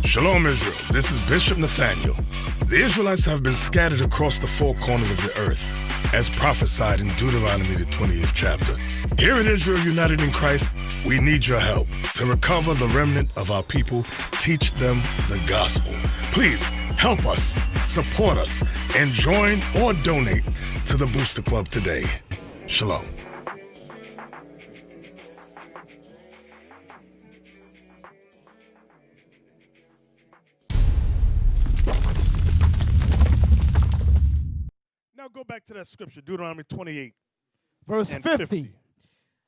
Shalom, Israel. This is Bishop Nathaniel. The Israelites have been scattered across the four corners of the earth, as prophesied in Deuteronomy, the 28th chapter. Here in Israel United in Christ, we need your help to recover the remnant of our people, teach them the gospel. Please help us, support us, and join or donate to the Booster Club today. Shalom. Now go back to that scripture, Deuteronomy 28. Verse 50.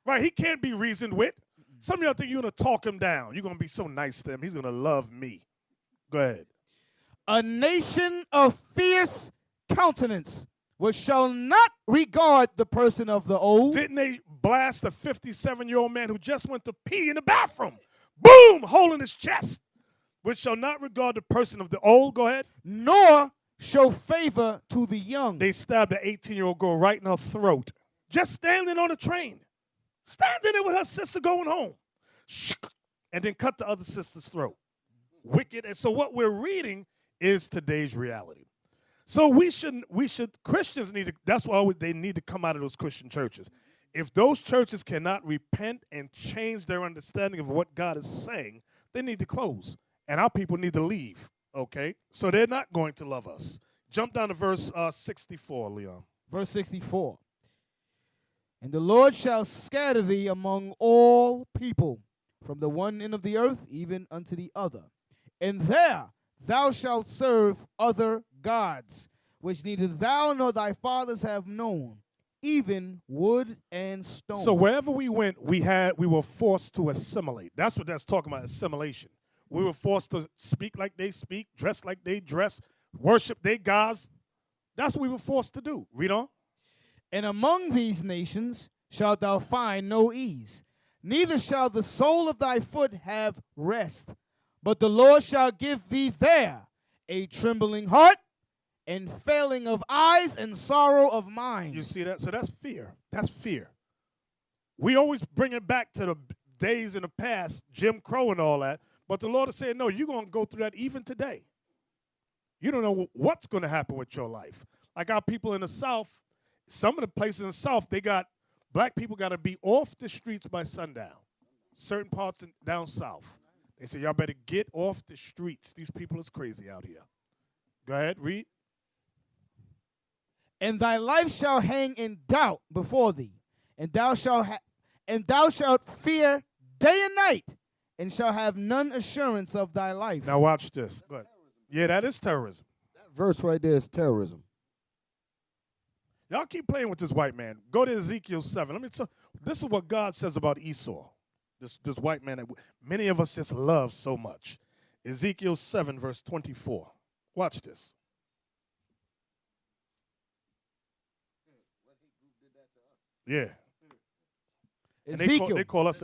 Right, he can't be reasoned with. Some of y'all think you're going to talk him down. You're going to be so nice to him. He's going to love me. Go ahead. A nation of fierce countenance, which shall not regard the person of the old. Didn't they blast a 57-year-old man who just went to pee in the bathroom? Boom! Hole in his chest. Which shall not regard the person of the old. Go ahead. Nor show favor to the young. They stabbed an 18-year-old girl right in her throat. Just standing on a train. Standing there with her sister going home. And then cut the other sister's throat. Wicked. And so what we're reading is today's reality. So Christians need to, that's why they need to come out of those Christian churches. If those churches cannot repent and change their understanding of what God is saying, they need to close. And our people need to leave. Okay, so they're not going to love us. Jump down to verse 64, Leon. Verse 64. And the Lord shall scatter thee among all people, from the one end of the earth even unto the other. And there thou shalt serve other gods, which neither thou nor thy fathers have known, even wood and stone. So wherever we went, we were forced to assimilate. That's what that's talking about, assimilation. We were forced to speak like they speak, dress like they dress, worship their gods. That's what we were forced to do. Read on. And among these nations shalt thou find no ease, neither shall the sole of thy foot have rest. But the Lord shall give thee there a trembling heart and failing of eyes and sorrow of mind. You see that? So that's fear. That's fear. We always bring it back to the days in the past, Jim Crow and all that. But the Lord is saying, no, you're going to go through that even today. You don't know what's going to happen with your life. Like our people in the South, some of the places in the South, black people got to be off the streets by sundown. Certain parts down south. They say, y'all better get off the streets. These people is crazy out here. Go ahead, read. And thy life shall hang in doubt before thee, and thou shalt fear day and night, and shall have none assurance of thy life. Now watch this. Go ahead. Yeah, that is terrorism. That verse right there is terrorism. Y'all keep playing with this white man. Go to Ezekiel 7. Let me tell. This is what God says about Esau, this white man that many of us just love so much. Ezekiel 7, verse 24. Watch this. Yeah. Ezekiel. They call us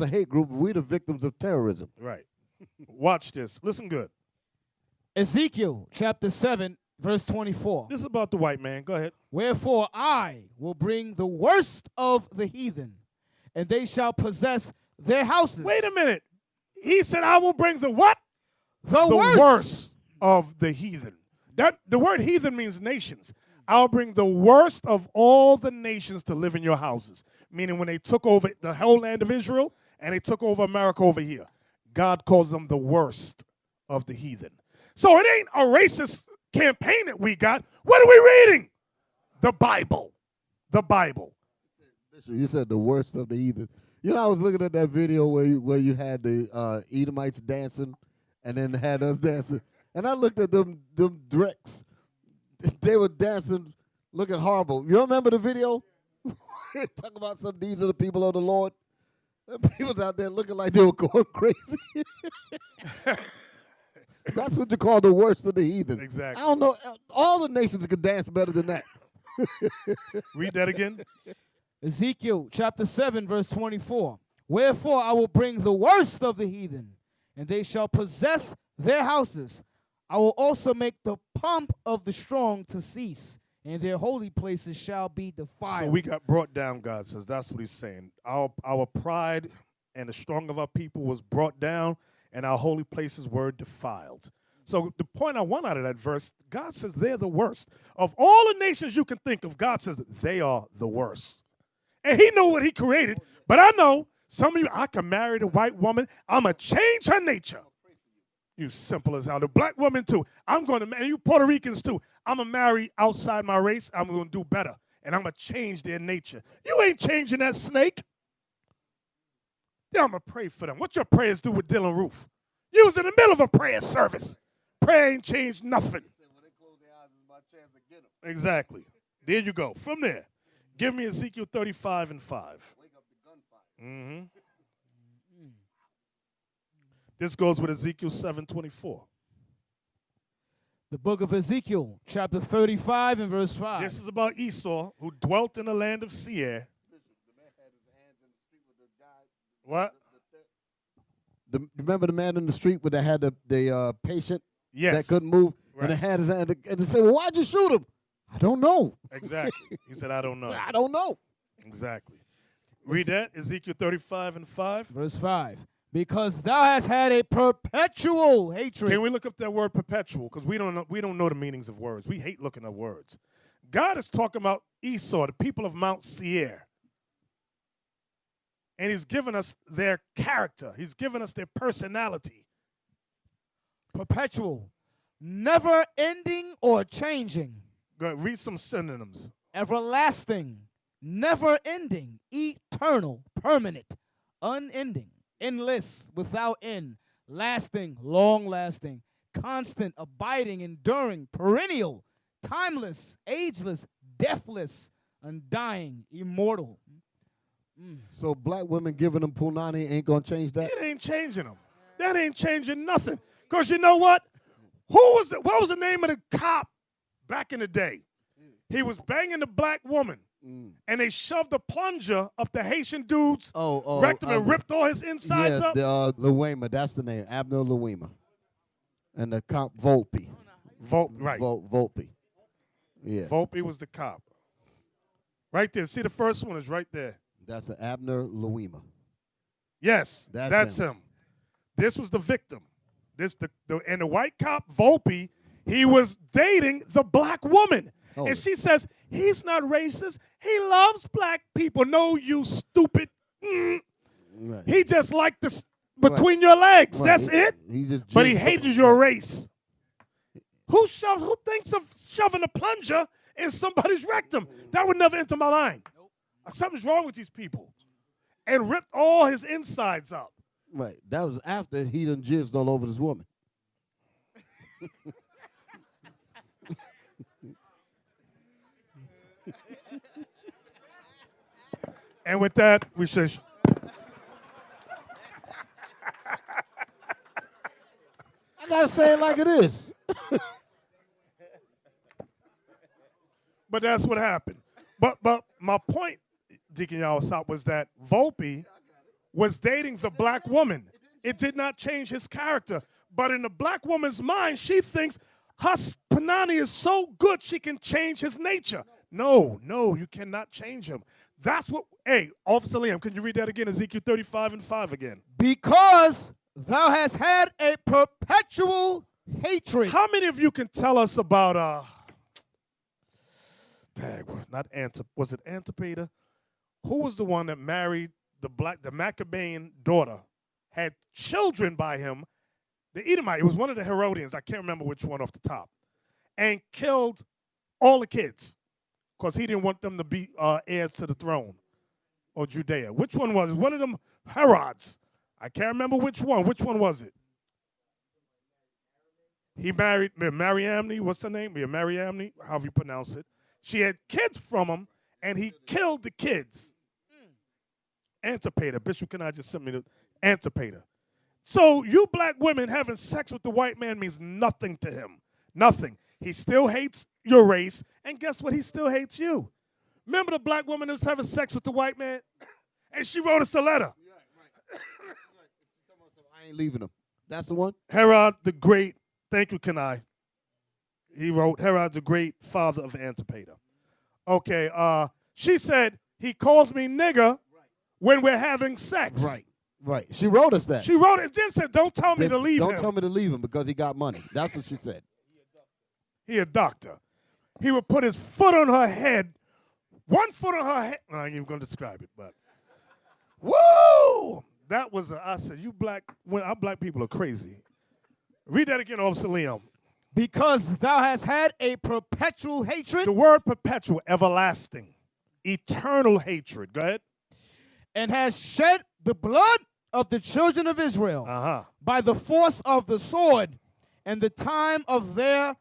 a hate group. We're the victims of terrorism. Right. Watch this. Listen good. Ezekiel chapter 7, verse 24. This is about the white man. Go ahead. Wherefore I will bring the worst of the heathen, and they shall possess their houses. Wait a minute. He said, I will bring the what? The worst of the heathen. The word heathen means nations. I'll bring the worst of all the nations to live in your houses. Meaning when they took over the whole land of Israel and they took over America over here, God calls them the worst of the heathen. So it ain't a racist campaign that we got. What are we reading? The Bible. The Bible. You said the worst of the heathen. You know, I was looking at that video where you had the Edomites dancing and then had us dancing. And I looked at them Drecks. They were dancing, looking horrible. You remember the video? Talk about these are the people of the Lord. People out there looking like they were going crazy. That's what you call the worst of the heathen. Exactly. I don't know. All the nations could dance better than that. Read that again. Ezekiel chapter 7, verse 24. Wherefore I will bring the worst of the heathen, and they shall possess their houses. I will also make the pomp of the strong to cease, and their holy places shall be defiled. So we got brought down, God says. That's what he's saying. Our pride and the strong of our people was brought down, and our holy places were defiled. So the point I want out of that verse, God says they're the worst. Of all the nations you can think of, God says they are the worst. And he knew what he created. But I know some of you, I can marry the white woman. I'm going to change her nature. You simple as hell. The black woman, too. I'm going to marry you Puerto Ricans, too. I'm going to marry outside my race. I'm going to do better. And I'm going to change their nature. You ain't changing that snake. Yeah, I'm going to pray for them. What your prayers do with Dylan Roof? You was in the middle of a prayer service. Prayer ain't changed nothing. Exactly. There you go. From there, give me Ezekiel 35 and 5. Mm-hmm. This goes with Ezekiel 7:24. The book of Ezekiel, chapter 35 and verse 5. This is about Esau, who dwelt in the land of Seir. What? Remember the man in the street where they had the patient Yes. that couldn't move? Right. And they had his hand, and they said, well, why'd you shoot him? I don't know. Exactly. He said, I don't know. I don't know. Exactly. Read that, Ezekiel 35 and 5. Verse 5. Because thou hast had a perpetual hatred. Can we look up that word perpetual? Because we don't know the meanings of words. We hate looking at words. God is talking about Esau, the people of Mount Seir. And he's given us their character. He's given us their personality. Perpetual. Never ending or changing. Go ahead, read some synonyms. Everlasting. Never ending. Eternal. Permanent. Unending. Endless. Without end. Lasting. Long lasting. Constant. Abiding. Enduring. Perennial. Timeless. Ageless. Deathless. Undying. Immortal. So black women giving them punani ain't going to change that? It ain't changing them. That ain't changing nothing. Because you know what? What was the name of the cop back in the day? He was banging the black woman, and they shoved a plunger up the Haitian dude's rectum and ripped all his insides up. Luema, that's the name, Abner Luema. And the cop Volpe. Right. Volpe. Yeah. Volpe was the cop. Right there. See, the first one is right there. That's an Abner Luema. Yes, that's him. This was the victim. And the white cop, Volpe, he was dating the black woman. Oh. And she says, he's not racist. He loves black people. No, you stupid. Right. He just liked this between your legs. Right. That's it. But he hated your race. Who thinks of shoving a plunger in somebody's rectum? That would never enter my mind. Something's wrong with these people. And ripped all his insides up. Right. That was after he done jizzed all over this woman. And with that, we should. I got to say it like it is. But that's what happened. But my point, Deacon Yawasop, was that Volpe was dating the black woman. It did not change his character. But in the black woman's mind, she thinks her Panani is so good she can change his nature. No, you cannot change him. That's what, hey, Officer Liam, can you read that again, Ezekiel 35 and 5 again? Because thou hast had a perpetual hatred. How many of you can tell us about, was it Antipater? Who was the one that married the Maccabean daughter, had children by him, the Edomite, it was one of the Herodians, I can't remember which one off the top, and killed all the kids because he didn't want them to be heirs to the throne or Judea. Which one was it? One of them Herods. I can't remember which one. Which one was it? He married Mariamne, what's her name? Mariamne, however you pronounce it. She had kids from him, and he killed the kids. Antipater. Bishop, can I just send me the Antipater? So you black women having sex with the white man means nothing to him. Nothing. He still hates your race, and guess what? He still hates you. Remember the black woman that was having sex with the white man? And she wrote us a letter. I ain't leaving him. That's the one? Herod the Great, thank you, Kenai. He wrote, Herod the Great, father of Antipater. Okay, she said, he calls me nigger when we're having sex. Right. She wrote us that. She wrote it and then said, don't tell me to leave him. Don't tell me to leave him because he got money. That's what she said. He a doctor. He would put his foot on her head, one foot on her head. I ain't even going to describe it, but woo! That was, I said, our black people are crazy. Read that again, Officer Liam. Because thou hast had a perpetual hatred. The word perpetual, everlasting, eternal hatred. Go ahead. And has shed the blood of the children of Israel by the force of the sword and the time of their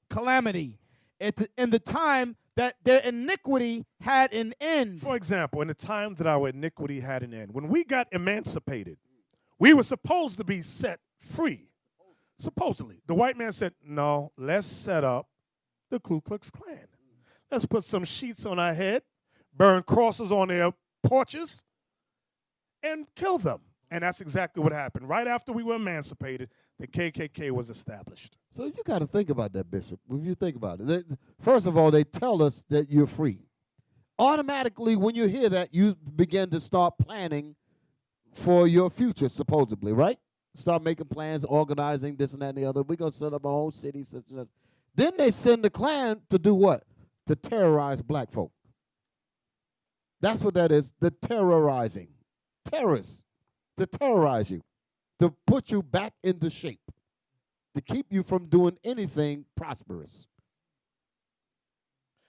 calamity, in the time that their iniquity had an end. For example, in the time that our iniquity had an end, when we got emancipated, we were supposed to be set free. Supposedly. The white man said, no, let's set up the Ku Klux Klan. Let's put some sheets on our head, burn crosses on their porches, and kill them. And that's exactly what happened. Right after we were emancipated, the KKK was established. So you got to think about that, Bishop. If you think about it, first of all, they tell us that you're free. Automatically, when you hear that, you begin to start planning for your future, supposedly, right? Start making plans, organizing this and that and the other. We're going to set up our own city. Such and such. Then they send the Klan to do what? To terrorize black folk. That's what that is, the terrorizing. Terrorists, to terrorize you, to put you back into shape, to keep you from doing anything prosperous.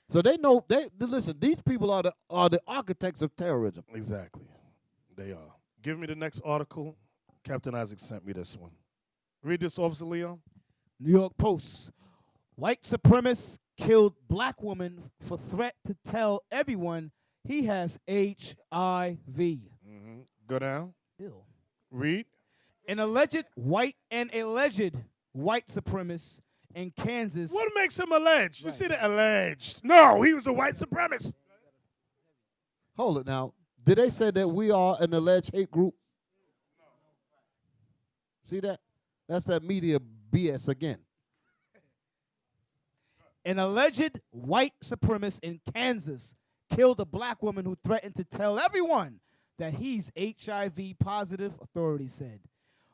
So they know, listen, these people are the architects of terrorism. Exactly. They are. Give me the next article. Captain Isaac sent me this one. Read this, Officer Leon. New York Post. White supremacist killed black woman for threat to tell everyone he has HIV. Go down. Ew. Read. An alleged white supremacist in Kansas. What makes him alleged? You see the alleged. No, he was a white supremacist. Hold it now. Did they say that we are an alleged hate group? See that? That's that media BS again. An alleged white supremacist in Kansas killed a black woman who threatened to tell everyone that he's HIV positive, authorities said.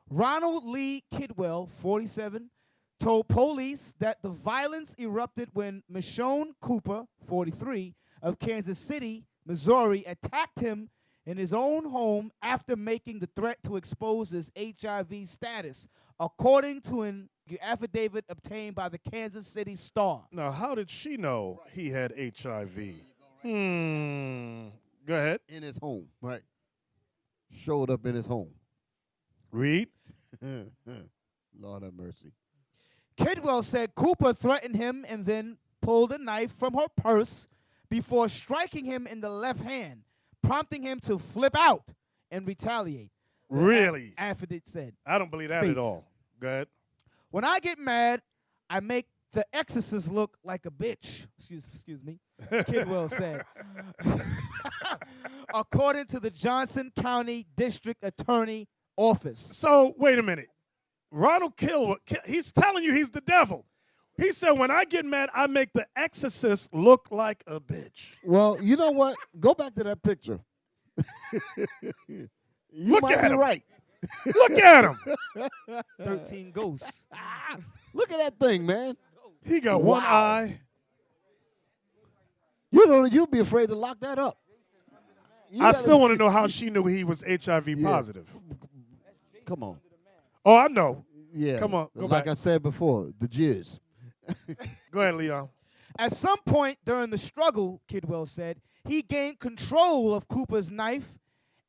Ronald Lee Kidwell, 47, told police that the violence erupted when Michonne Cooper, 43, of Kansas City, Missouri, attacked him in his own home after making the threat to expose his HIV status, according to an affidavit obtained by the Kansas City Star. Now, how did she know he had HIV? Go ahead. In his home, right? Showed up in his home. Read. Lord have mercy. Kidwell said Cooper threatened him and then pulled a knife from her purse before striking him in the left hand, prompting him to flip out and retaliate. Really? Affidavit said. I don't believe that at all. Go ahead. When I get mad, I make the exorcist look like a bitch. Excuse me. Kidwell said. According to the Johnson County District Attorney Office. So, wait a minute. Ronald Kidwell, he's telling you he's the devil. He said, when I get mad, I make the exorcist look like a bitch. Well, you know what? Go back to that picture. Look might at be him. right. Look at him. 13 ghosts. Look at that thing, man. He got one eye. You'd be afraid to lock that up. I still want to know how she knew he was HIV positive. Come on. Oh, I know. Yeah. Come on. Go like back. I said before, the jizz. Go ahead, Leon. At some point during the struggle, Kidwell said, he gained control of Cooper's knife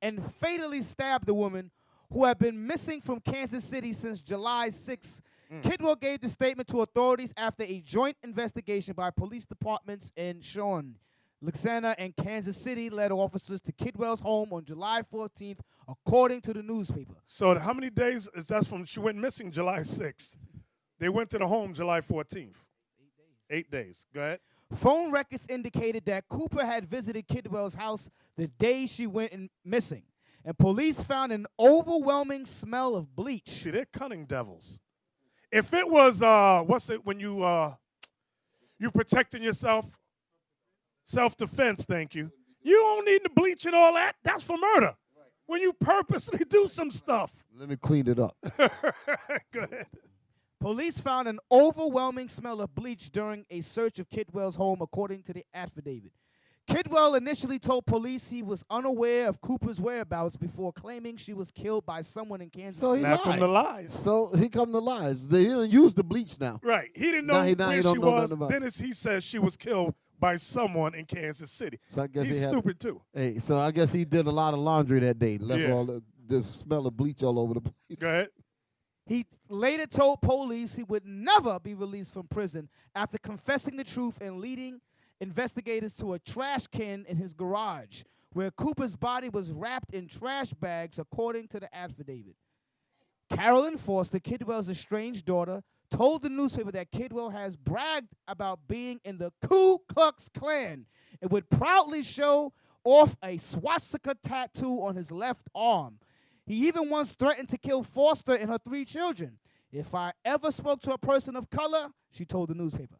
and fatally stabbed the woman who had been missing from Kansas City since July 6. Kidwell gave the statement to authorities after a joint investigation by police departments in Shawnee, Louisiana and Kansas City led officers to Kidwell's home on July 14th, according to the newspaper. So how many days is that from she went missing July 6th? They went to the home July 14th. 8 days. Go ahead. Phone records indicated that Cooper had visited Kidwell's house the day she went missing, and police found an overwhelming smell of bleach. See, they're cunning devils. If it was, what's it when you protecting yourself? Self-defense, thank you. You don't need the bleach and all that. That's for murder. When you purposely do some stuff. Let me clean it up. Go ahead. Police found an overwhelming smell of bleach during a search of Kidwell's home, according to the affidavit. Kidwell initially told police he was unaware of Cooper's whereabouts before claiming she was killed by someone in Kansas So he City. Now from the lies. So he come to lies. He didn't use the bleach now. Right. He didn't know Now he where don't she know was. nothing about Then he says she was killed by someone in Kansas City. So I guess He's he had, stupid too. Hey, so I guess he did a lot of laundry that day. Left Yeah. all the smell of bleach all over the place. Go ahead. He later told police he would never be released from prison after confessing the truth and leading investigators to a trash can in his garage, where Cooper's body was wrapped in trash bags, according to the affidavit. Carolyn Foster, Kidwell's estranged daughter, told the newspaper that Kidwell has bragged about being in the Ku Klux Klan and would proudly show off a swastika tattoo on his left arm. He even once threatened to kill Foster and her 3 children. If I ever spoke to a person of color, she told the newspaper.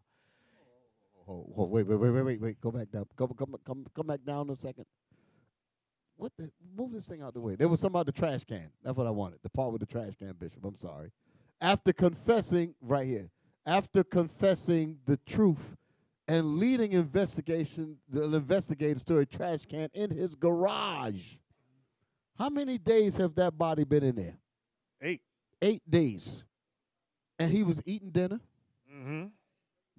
Oh, wait. Go back down. Come back down a second. What the? Move this thing out the way. There was something about the trash can. That's what I wanted. The part with the trash can, Bishop. I'm sorry. After confessing, right here, after confessing the truth and leading the investigators to a trash can in his garage. How many days have that body been in there? 8. 8 days. And he was eating dinner, Mm-hmm.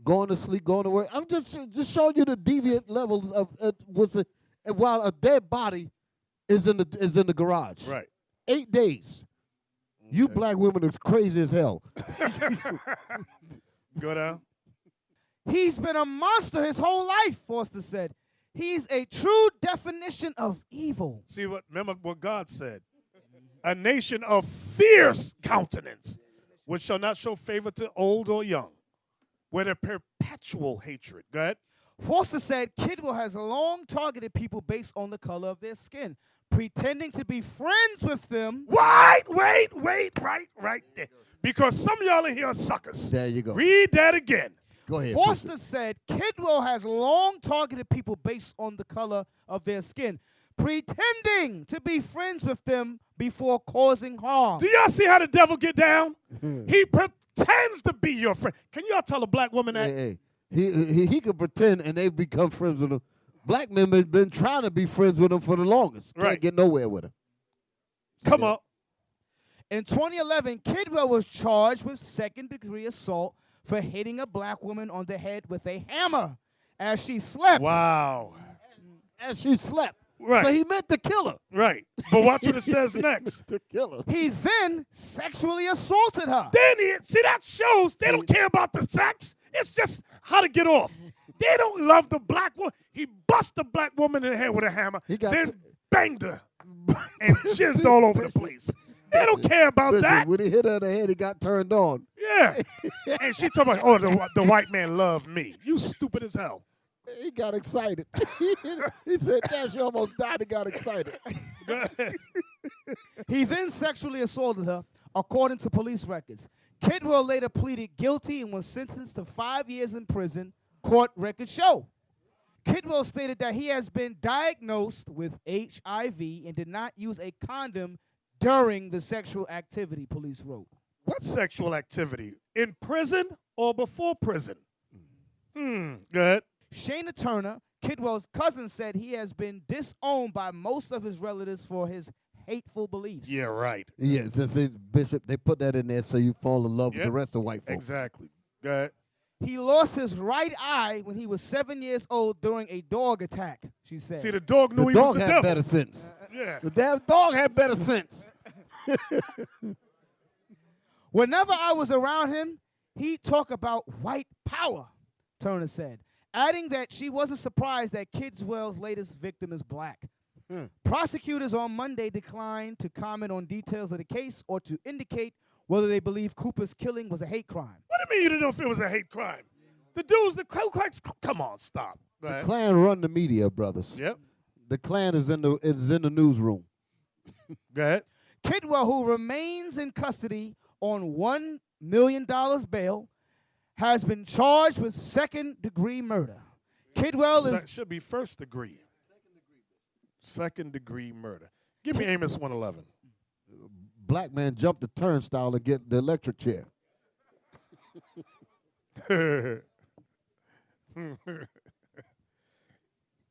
going to sleep, going to work. I'm just showing you the deviant levels of while a dead body is in the garage. Right. 8 days. You Okay. black women is crazy as hell. Go down. He's been a monster his whole life, Foster said. He's a true definition of evil. See remember what God said. A nation of fierce countenance, which shall not show favor to old or young, with a perpetual hatred. Go ahead. Foster said Kidwell has long targeted people based on the color of their skin, pretending to be friends with them. Wait, right there. Because some of y'all in here are suckers. There you go. Read that again. Go ahead. Foster said Kidwell has long targeted people based on the color of their skin, pretending to be friends with them before causing harm. Do y'all see how the devil get down? He pretends to be your friend. Can y'all tell a black woman that? Hey. He could pretend and they become friends with him. Black men have been trying to be friends with him for the longest. Can't Right. get nowhere with him. Come on. In 2011, Kidwell was charged with second-degree assault for hitting a black woman on the head with a hammer as she slept. Wow. As she slept. Right. So he meant to kill her. Right. But watch what it says next. To kill her. He then sexually assaulted her. Then see, that shows they don't care about the sex. It's just how to get off. They don't love the black woman. He bust the black woman in the head with a hammer, He got then banged her and jizzed all over the place. They don't care about Listen, that. when he hit her in the head, he got turned on. Yeah. And she talking about, oh, the white man loved me. You stupid as hell. He got excited. He said, "Damn, she almost died." He got excited. Go ahead. He then sexually assaulted her, according to police records. Kidwell later pleaded guilty and was sentenced to 5 years in prison, court records show. Kidwell stated that he has been diagnosed with HIV and did not use a condom during the sexual activity, police wrote. What sexual activity? In prison or before prison? Go ahead. Shayna Turner, Kidwell's cousin, said he has been disowned by most of his relatives for his hateful beliefs. Yeah, right. Yeah, Bishop, they put that in there so you fall in love with the rest of white folks. Exactly. Go ahead. He lost his right eye when he was 7 years old during a dog attack, she said. See, the dog knew The he was dog the had devil. better sense. Yeah. The damn dog had better sense. Whenever I was around him, he'd talk about white power, Turner said, adding that she wasn't surprised that Kidwell's latest victim is black. Prosecutors on Monday declined to comment on details of the case or to indicate whether they believe Cooper's killing was a hate crime. What do you mean you didn't know if it was a hate crime? The dudes, the Ku Klux, come on, stop. Go The ahead. Klan run the media, brothers. Yep. The Klan is in the newsroom. Go ahead. Kidwell, who remains in custody on $1 million bail, has been charged with second-degree murder. Kidwell is Should be first degree. Second degree murder. Give me Amos 111. Black man jumped the turnstile to get the electric chair.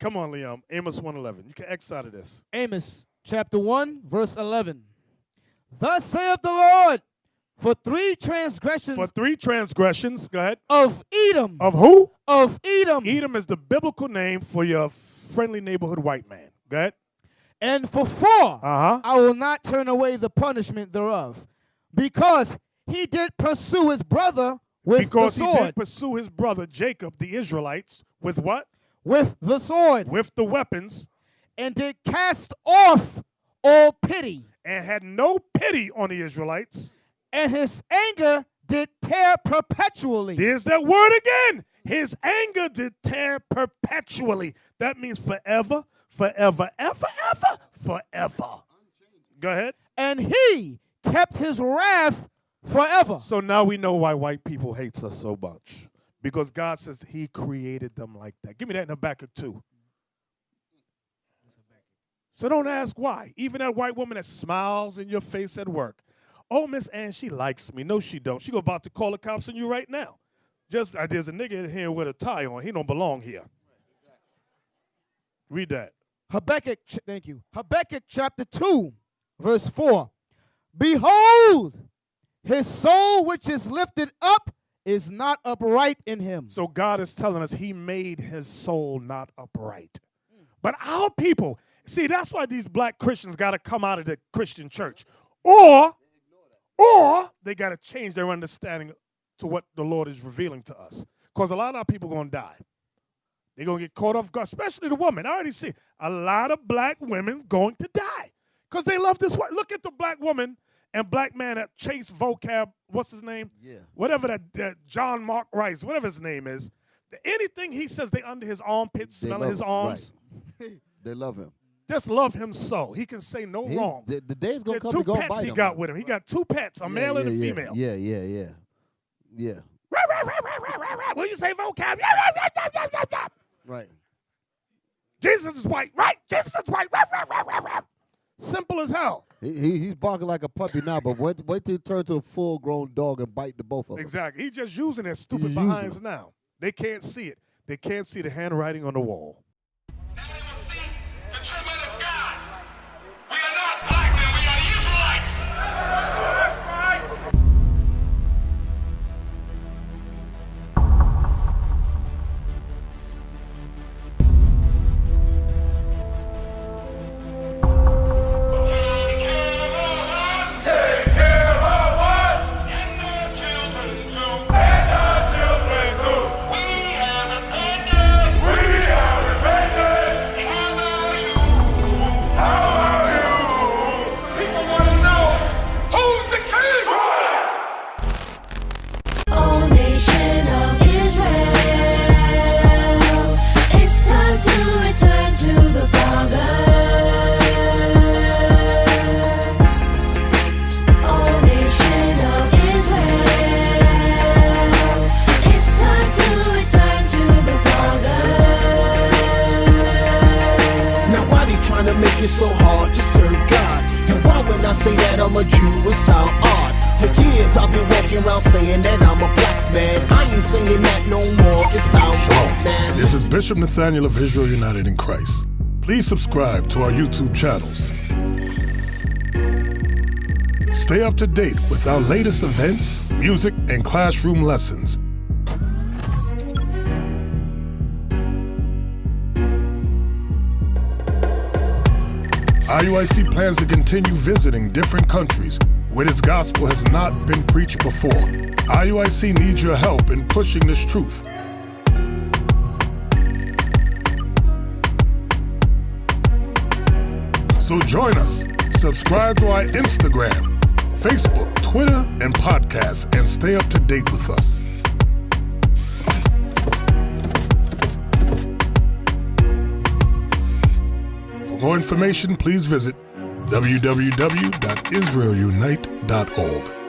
Come on, Liam. Amos 111. You can X out of this. Amos chapter 1, verse 11. Thus saith the Lord, for 3 transgressions For 3 transgressions, go ahead. of Edom. Of who? Of Edom. Edom is the biblical name for your friendly neighborhood white man. Go ahead. And for 4, Uh-huh. I will not turn away the punishment thereof, because he did pursue his brother with Because the he sword. did pursue his brother Jacob, the Israelites, with what? With the sword. With the weapons, And did cast off all pity. and had no pity on the Israelites. And his anger did tear perpetually. There's that word again. His anger did tear perpetually. That means forever, forever, ever, ever, forever. Go ahead. And he kept his wrath forever. So now we know why white people hates us so much. Because God says he created them like that. Give me that in Habakkuk 2. So don't ask why. Even that white woman that smiles in your face at work. Oh, Miss Ann, she likes me. No, she don't. She about to call the cops on you right now. Just there's a nigga in here with a tie on. He don't belong here. Read that. Thank you. Habakkuk chapter 2, verse 4. Behold, his soul which is lifted up is not upright in him. So God is telling us he made his soul not upright. But our people, see, that's why these black Christians got to come out of the Christian church. Or they got to change their understanding to what the Lord is revealing to us. Because a lot of our people going to die. They're going to get caught off guard, especially the women. I already see a lot of black women going to die because they love this white. Look at the black woman and black man that Chase Vocab, what's his name? Yeah. Whatever that John Mark Rice, whatever his name is. Anything he says, they under his armpits, smelling his arms. Right. They love him. Just love him so. He can say no wrong. The day's going to come Two to go pets bite he him. got with him. He got 2 pets, a male and a female. Yeah. Will you say vocab? Right. Jesus is white, right? Jesus is white. Simple as hell. He's barking like a puppy now, but wait till he turns to a full-grown dog and bite the both of them. Exactly. He's just using their stupid He's using behinds them. now. They can't see it. They can't see the handwriting on the wall. Now they will see the true men of God. We are not black men, we are the Israelites. That's right. Take care of us. Take care of us. And our children too. And our children too. We have abandoned. We have repented. How about you? How about you? People want to know who's the king. O nation of Israel, it's time to return to the Father. O nation of Israel, it's time to return to the Father. Now why they trying to make it so hard to serve God? And why when I say that I'm a Jew it sound odd? For years I've been walking around saying that I'm a black man. I ain't saying that no more, it sounds wrong, man. This is Bishop Nathaniel of Israel United in Christ. Please subscribe to our YouTube channels. Stay up to date with our latest events, music, and classroom lessons. IUIC plans to continue visiting different countries where this gospel has not been preached before. IUIC needs your help in pushing this truth. So join us. Subscribe to our Instagram, Facebook, Twitter, and podcasts, and stay up to date with us. For more information, please visit www.israelunite.org.